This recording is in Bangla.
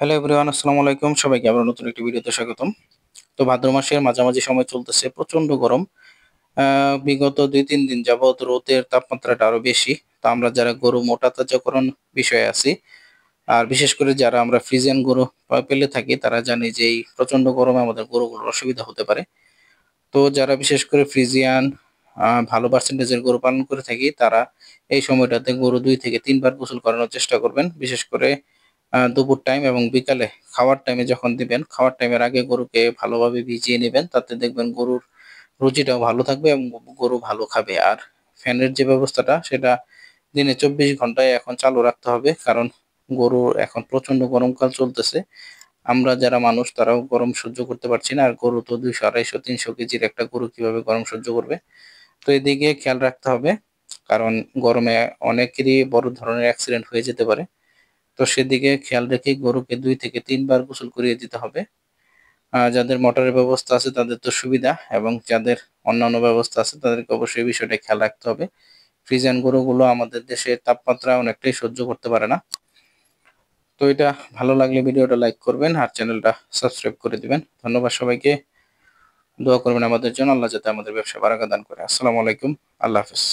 হ্যালো এভরিওয়ান, আসসালামু আলাইকুম। সবাইকে আবার নতুন একটি ভিডিওতে স্বাগতম। তো ভাদ্র মাসের মাঝামাঝি সময় চলতেছে প্রচন্ড গরম। বিগত ২-৩ দিন যাবৎ রোদের তাপমাত্রাটা আরো বেশি। তো আমরা যারা গরু মোটা তাজাকরণ বিষয়ে আছি, আর বিশেষ করে যারা আমরা ফ্রিজিয়ান গরু পেলে থাকি তারা জানি যে এই প্রচন্ড গরমে আমাদের গরুগুলোর অসুবিধা হতে পারে। তো যারা বিশেষ করে ফ্রিজিয়ান ভালো পার্সেন্টেজের গরু পালন করে থাকি তারা এই সময়টাতে গরু ২ থেকে ৩ বার গোসল করানোর চেষ্টা করবেন। বিশেষ করে দুপুর টাইম এবং বিকালে খাওয়ার টাইমে যখন দিবেন, খাওয়ার টাইমের আগে গরুকে ভালোভাবে ভিজিয়ে নিবেন। তাতে দেখবেন গরুর রুচিটাও ভালো থাকবে এবং গরু ভালো খাবে। আর ফ্যানের যে ব্যবস্থাটা সেটা দিনে ২৪ ঘন্টায় এখন চালু রাখতে হবে। কারণ গরুর এখন প্রচন্ড গরমকাল চলতেছে। আমরা যারা মানুষ তারাও গরম সহ্য করতে পারছি না। আর গরু তো ২০০, ২৫০, ৩০০ কেজির একটা গরু কিভাবে গরম সহ্য করবে? তো এদিকে খেয়াল রাখতে হবে। কারণ গরমে অনেকেরই বড় ধরনের অ্যাক্সিডেন্ট হয়ে যেতে পারে। তো সেদিকে খেয়াল রেখেই গরুকে ২ থেকে ৩ বার গোসল করিয়ে দিতে হবে। যাদের মোটরের ব্যবস্থা আছে তাদের তো সুবিধা, এবং যাদের অন্যান্য ব্যবস্থা আছে তাদেরকে অবশ্যই এই বিষয়টা খেয়াল রাখতে হবে। ফ্রিজিয়ান গরুগুলো আমাদের দেশের তাপমাত্রা অনেকটাই সহ্য করতে পারে না। তো এটা ভালো লাগলে ভিডিওটা লাইক করবেন আর চ্যানেলটা সাবস্ক্রাইব করে দিবেন। ধন্যবাদ সবাইকে। দোয়া করবেন আমাদের জন্য। আল্লাহ যাতে আমাদের ব্যবসায় বারাকা দান করে। আসসালামু আলাইকুম। আল্লাহ হাফেজ।